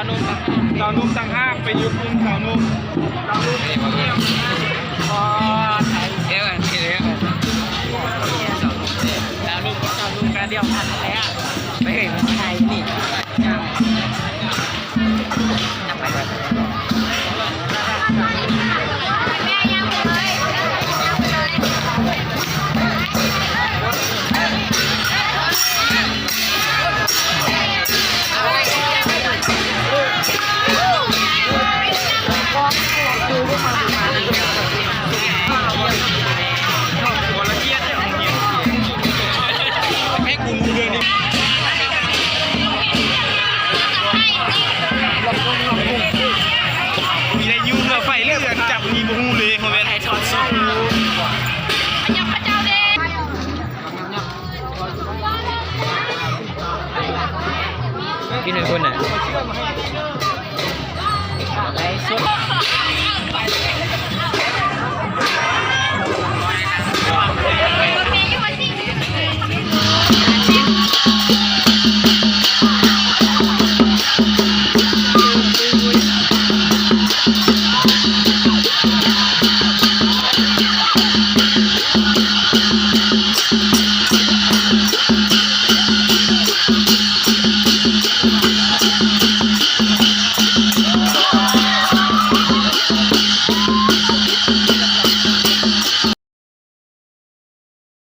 สาวนุ่มต่างห้างไปยุคคุณสาวนุ่มพอไทยเยอะกันเยอะกันสาวนุ่มกระเดียวพันแล้วไม่เห็นไทยนี่มีได้ยุ่งเลยไฟเลือดจับมีบูเลยโมเมนต์ไอทอดซอสพี่หนึ่งคนน่ะไอซุป